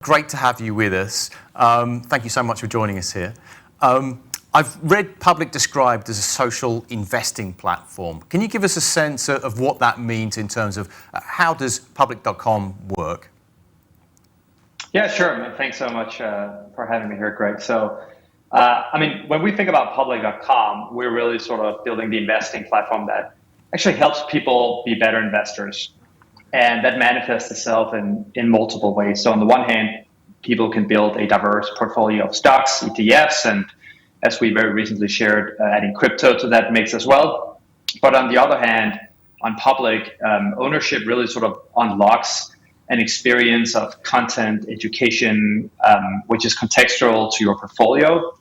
Great to have you with us. Thank you so much for joining us here. I've read Public described as a social investing platform. Can you give us a sense of what that means in terms of how does public.com work? Yeah, sure. Thanks so much for having me here, Greg. So, when we think about public.com, we're really sort of building the investing platform that actually helps people be better investors. And that manifests itself in multiple ways. So on the one hand, people can build a diverse portfolio of stocks, ETFs, and as we very recently shared, adding crypto to that mix as well. But on the other hand, on public, ownership really sort of unlocks an experience of content, education, which is contextual to your portfolio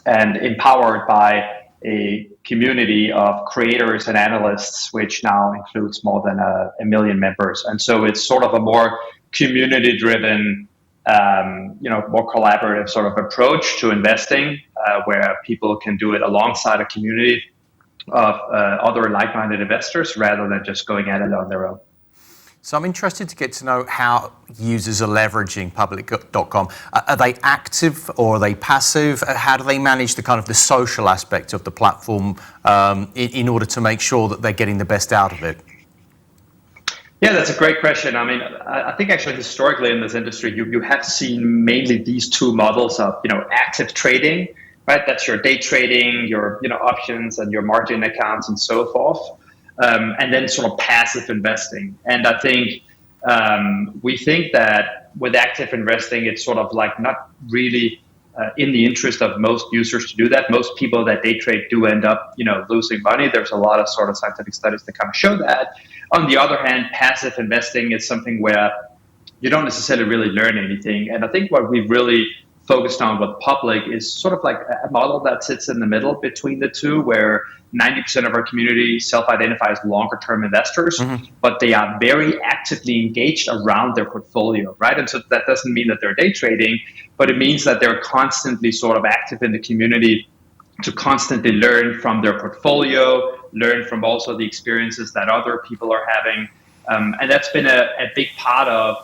and empowered by a community of creators and analysts, which now includes more than a million members. And so it's sort of a more community-driven, more collaborative sort of approach to investing, where people can do it alongside a community of other like-minded investors rather than just going at it on their own. So I'm interested to get to know how users are leveraging public.com. Are they active or are they passive? How do they manage the social aspect of the platform in order to make sure that they're getting the best out of it? Yeah, that's a great question. I think actually historically in this industry, you have seen mainly these two models of, active trading, right? That's your day trading, your, options and your margin accounts and so forth. And then sort of passive investing. And I think we think that with active investing, it's sort of like not really in the interest of most users to do that. Most people that day trade do end up, losing money. There's a lot of sort of scientific studies that kind of show that. On the other hand, passive investing is something where you don't necessarily really learn anything. And I think what we've really focused on with public is sort of like a model that sits in the middle between the two, where 90% of our community self-identifies longer-term investors, but they are very actively engaged around their portfolio, right? And so that doesn't mean that they're day trading, but it means that they're constantly sort of active in the community to constantly learn from their portfolio, learn from also the experiences that other people are having. And that's been a big part of,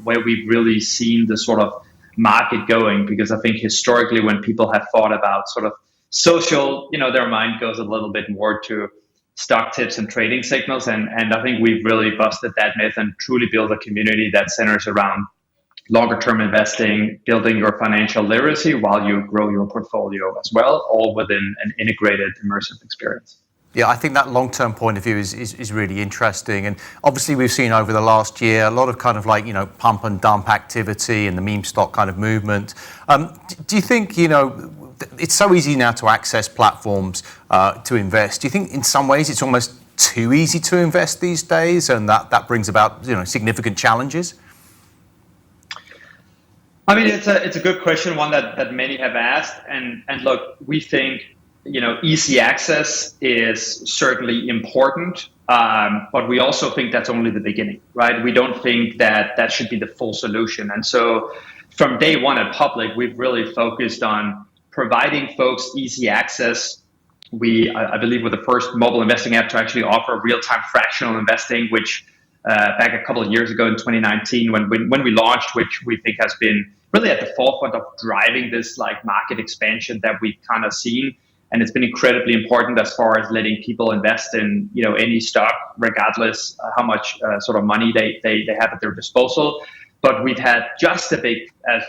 where we've really seen the sort of market going, because I think historically when people have thought about sort of social, their mind goes a little bit more to stock tips and trading signals. And I think we've really busted that myth and truly built a community that centers around longer term investing, building your financial literacy while you grow your portfolio as well, all within an integrated immersive experience. Yeah, I think that long-term point of view is really interesting. And obviously we've seen over the last year a lot of kind of like, pump and dump activity and the meme stock kind of movement. Do you think, it's so easy now to access platforms to invest. Do you think in some ways it's almost too easy to invest these days and that brings about, significant challenges? It's a good question, one that many have asked. And look, we think, easy access is certainly important, but we also think that's only the beginning, right? We don't think that should be the full solution. And so from day one at Public, we've really focused on providing folks easy access. I believe, we're the first mobile investing app to actually offer real-time fractional investing, which back a couple of years ago in 2019, when we launched, which we think has been really at the forefront of driving this like market expansion that we've kind of seen. And it's been incredibly important as far as letting people invest in, any stock, regardless how much sort of money they have at their disposal. But we've had just a big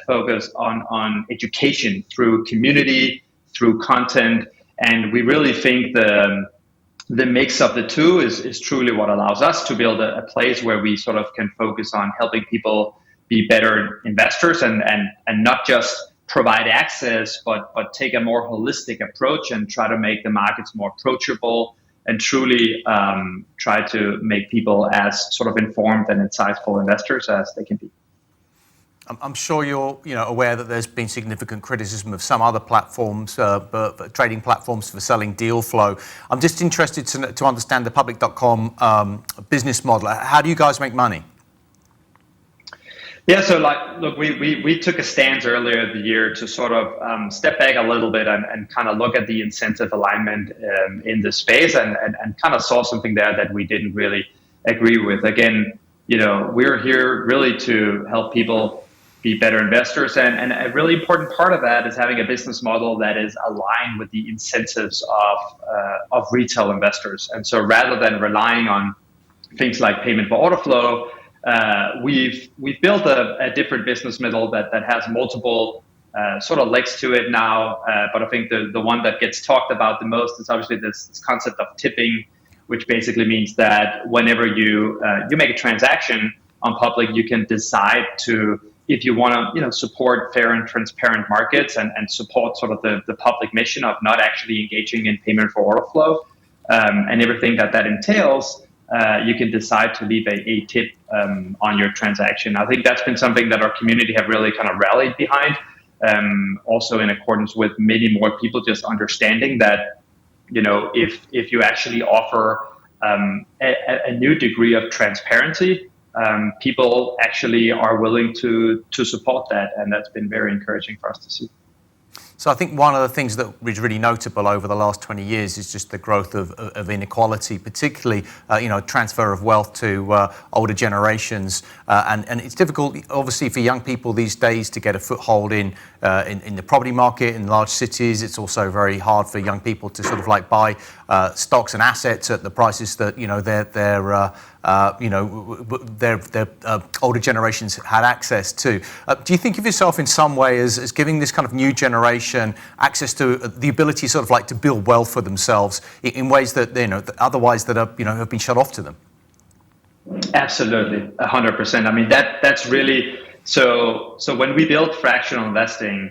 focus on education through community, through content. And we really think the mix of the two is truly what allows us to build a place where we sort of can focus on helping people be better investors and not just provide access, but take a more holistic approach and try to make the markets more approachable and truly try to make people as sort of informed and insightful investors as they can be. I'm sure you're aware that there's been significant criticism of some other platforms, trading platforms for selling deal flow. I'm just interested to understand the public.com business model. How do you guys make money? Yeah, so look, we took a stance earlier the year to sort of step back a little bit and kind of look at the incentive alignment in the space and kind of saw something there that we didn't really agree with. Again, we're here really to help people be better investors. And a really important part of that is having a business model that is aligned with the incentives of retail investors. And so rather than relying on things like payment for order flow, we've built a different business model that has multiple sort of legs to it now. But I think the one that gets talked about the most is obviously this concept of tipping, which basically means that whenever you make a transaction on public, you can decide to, if you want to support fair and transparent markets and support sort of the public mission of not actually engaging in payment for order flow and everything that entails, you can decide to leave a tip on your transaction. I think that's been something that our community have really kind of rallied behind, also in accordance with many more people just understanding that, if you actually offer a new degree of transparency, people actually are willing to support that. And that's been very encouraging for us to see. So I think one of the things that is really notable over the last 20 years is just the growth of inequality, particularly, transfer of wealth to older generations. And it's difficult, obviously, for young people these days to get a foothold in the property market in large cities. It's also very hard for young people to sort of like buy stocks and assets at the prices that, their older generations had access to. Do you think of yourself in some way as giving this kind of new generation access to the ability sort of like to build wealth for themselves in ways that, otherwise that are, have been shut off to them? Absolutely, 100%. I mean, that's really, so when we built Fractional Investing,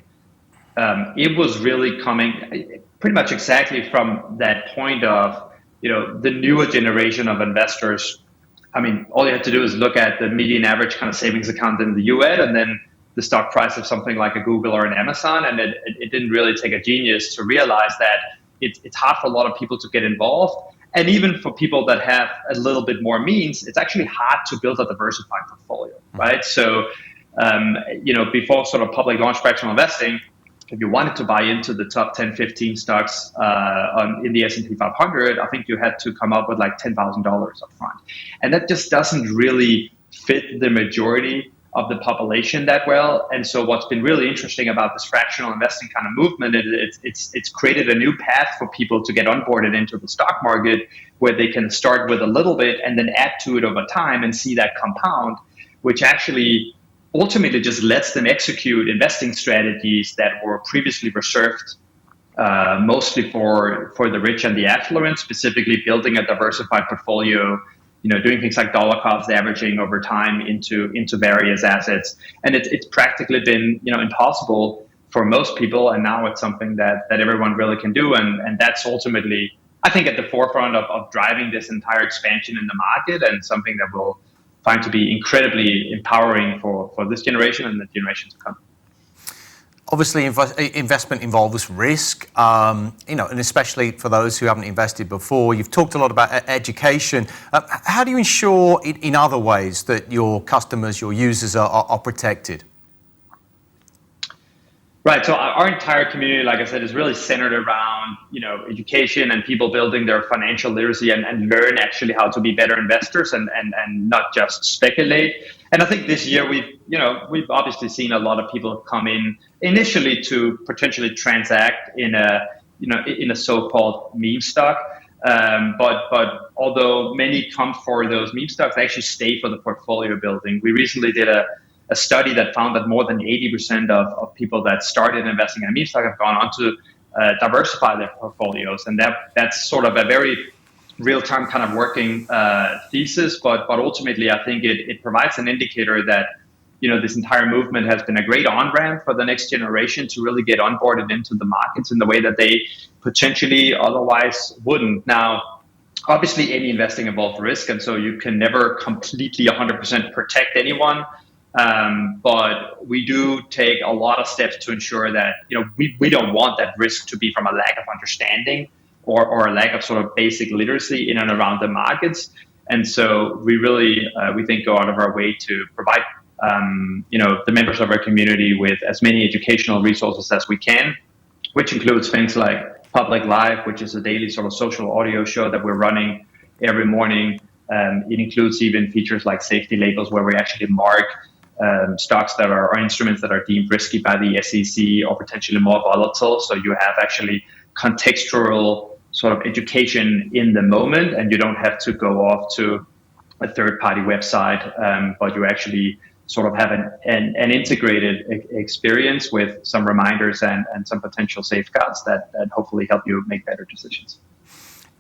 it was really coming pretty much exactly from that point of, the newer generation of investors. I mean, all you have to do is look at the median average kind of savings account in the US and then the stock price of something like a Google or an Amazon. And it didn't really take a genius to realize that it's hard for a lot of people to get involved. And even for people that have a little bit more means, it's actually hard to build a diversified portfolio, right? So, before sort of public launch Fractional Investing, if you wanted to buy into the top 10, 15 stocks in the S&P 500, I think you had to come up with like $10,000 up front. And that just doesn't really fit the majority of the population that well. And so what's been really interesting about this fractional investing kind of movement is it's created a new path for people to get onboarded into the stock market, where they can start with a little bit and then add to it over time and see that compound, which actually ultimately just lets them execute investing strategies that were previously reserved mostly for the rich and the affluent, specifically building a diversified portfolio, doing things like dollar cost averaging over time into various assets. And it's practically been, impossible for most people. And now it's something that everyone really can do. And that's ultimately, I think, at the forefront of driving this entire expansion in the market, and something that will find to be incredibly empowering for this generation and the generations to come. Obviously, investment involves risk, and especially for those who haven't invested before. You've talked a lot about education. How do you ensure in other ways that your customers, your users are protected? Right. So our entire community, like I said, is really centered around, education and people building their financial literacy and learn actually how to be better investors and not just speculate. And I think this year we've obviously seen a lot of people come in initially to potentially transact in a so-called meme stock. But although many come for those meme stocks, they actually stay for the portfolio building. We recently did a study that found that more than 80% of people that started investing in a meme stock have gone on to diversify their portfolios. And that's sort of a very real-time kind of working thesis. But ultimately, I think it provides an indicator that, this entire movement has been a great on-ramp for the next generation to really get onboarded into the markets in the way that they potentially otherwise wouldn't. Now, obviously, any investing involves risk, and so you can never completely 100% protect anyone. But we do take a lot of steps to ensure that, we don't want that risk to be from a lack of understanding or a lack of sort of basic literacy in and around the markets. And so we really, we think, go out of our way to provide, the members of our community with as many educational resources as we can, which includes things like Public Live, which is a daily sort of social audio show that we're running every morning. It includes even features like safety labels, where we actually mark stocks that are or instruments that are deemed risky by the SEC or potentially more volatile. So you have actually contextual sort of education in the moment, and you don't have to go off to a third-party website, but you actually sort of have an integrated experience with some reminders and some potential safeguards that hopefully help you make better decisions.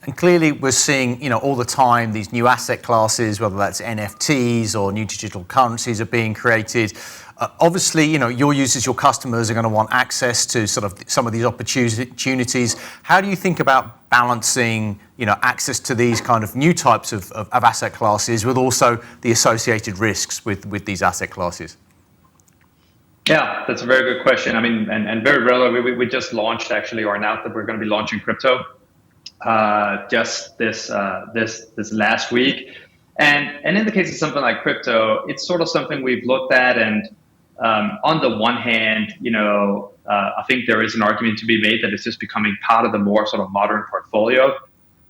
And clearly we're seeing, all the time these new asset classes, whether that's NFTs or new digital currencies are being created. Obviously, your users, your customers are going to want access to sort of some of these opportunities. How do you think about balancing, access to these kind of new types of asset classes with also the associated risks with these asset classes? Yeah, that's a very good question. I mean, and very relevant. We just launched actually, or announced that we're going to be launching crypto just this last week. And in the case of something like crypto, it's sort of something we've looked at. And on the one hand, I think there is an argument to be made that it's just becoming part of the more sort of modern portfolio.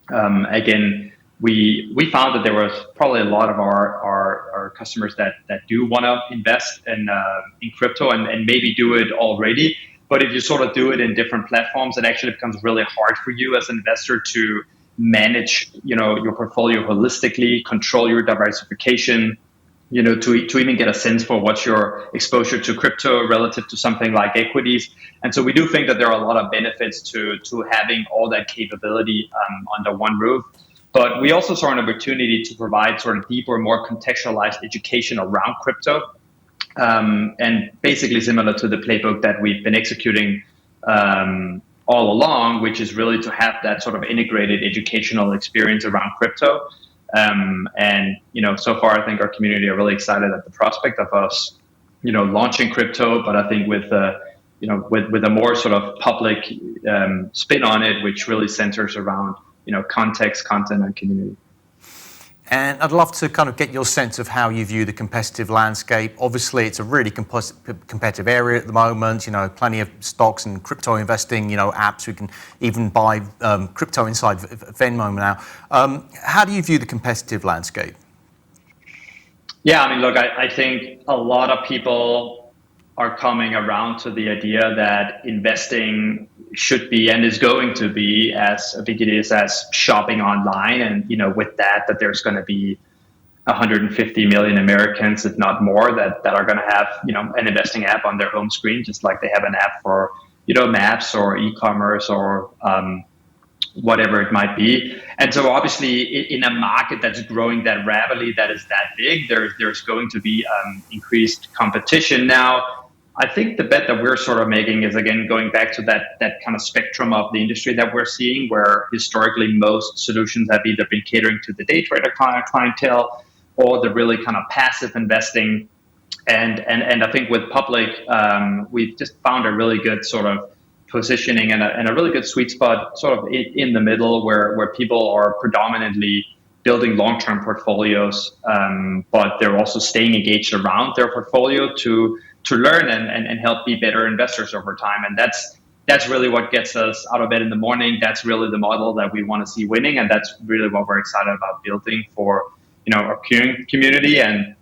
Again, we found that there was probably a lot of our customers that do want to invest in crypto and maybe do it already. But if you sort of do it in different platforms, it actually becomes really hard for you as an investor to manage, your portfolio holistically, control your diversification, to even get a sense for what's your exposure to crypto relative to something like equities. And so we do think that there are a lot of benefits to having all that capability under one roof. But we also saw an opportunity to provide sort of deeper, more contextualized education around crypto. And basically similar to the playbook that we've been executing all along, which is really to have that sort of integrated educational experience around crypto. And so far, I think our community are really excited at the prospect of us, launching crypto. But I think with a more sort of public spin on it, which really centers around context, content, and community. And I'd love to kind of get your sense of how you view the competitive landscape. Obviously, it's a really competitive area at the moment. Plenty of stocks and crypto investing, apps. We can even buy crypto inside Venmo now. How do you view the competitive landscape? Yeah, I mean, look, I think a lot of people are coming around to the idea that investing should be and is going to be as ubiquitous as shopping online. And, with that there's going to be 150 million Americans, if not more, that are going to have, an investing app on their home screen, just like they have an app for, maps or e-commerce or whatever it might be. And so obviously in a market that's growing that rapidly, that is that big, there's going to be increased competition. Now, I think the bet that we're sort of making is, again, going back to that kind of spectrum of the industry that we're seeing, where historically most solutions have either been catering to the day trader clientele or the really kind of passive investing. And I think with public, we've just found a really good sort of positioning and a really good sweet spot sort of in the middle where people are predominantly building long-term portfolios, but they're also staying engaged around their portfolio to learn and help be better investors over time. And that's really what gets us out of bed in the morning. That's really the model that we want to see winning. And that's really what we're excited about building for, our community and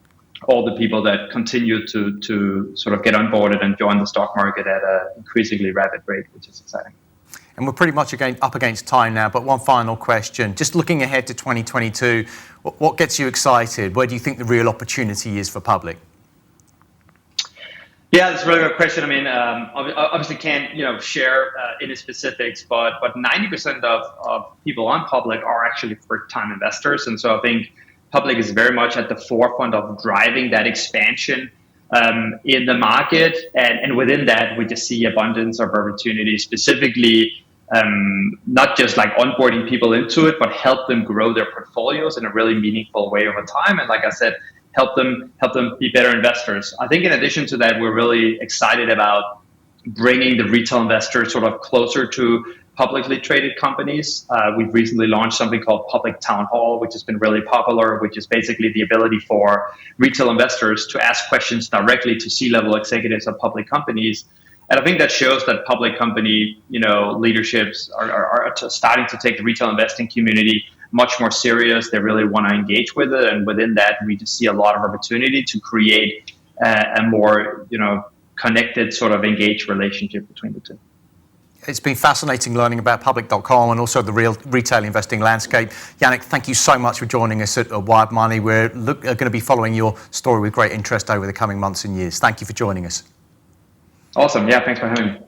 all the people that continue to sort of get onboarded and join the stock market at an increasingly rapid rate, which is exciting. And we're pretty much up against time now, but one final question. Just looking ahead to 2022, what gets you excited? Where do you think the real opportunity is for public? Yeah, that's a really good question. I mean, obviously can't share any specifics, but 90% of people on public are actually first-time investors, and so I think public is very much at the forefront of driving that expansion in the market, and within that we just see abundance of opportunities, specifically not just like onboarding people into it, but help them grow their portfolios in a really meaningful way over time. And like I said, help them be better investors. I think in addition to that, we're really excited about bringing the retail investor sort of closer to publicly traded companies. We've recently launched something called Public Town Hall, which has been really popular, which is basically the ability for retail investors to ask questions directly to C-level executives of public companies. And I think that shows that public company, leaderships are starting to take the retail investing community much more serious. They really want to engage with it. And within that, we just see a lot of opportunity to create a more, connected, sort of engaged relationship between the two. It's been fascinating learning about public.com and also the real retail investing landscape. Jannick, thank you so much for joining us at Wired Money. We're going to be following your story with great interest over the coming months and years. Thank you for joining us. Awesome. Yeah, thanks for having me.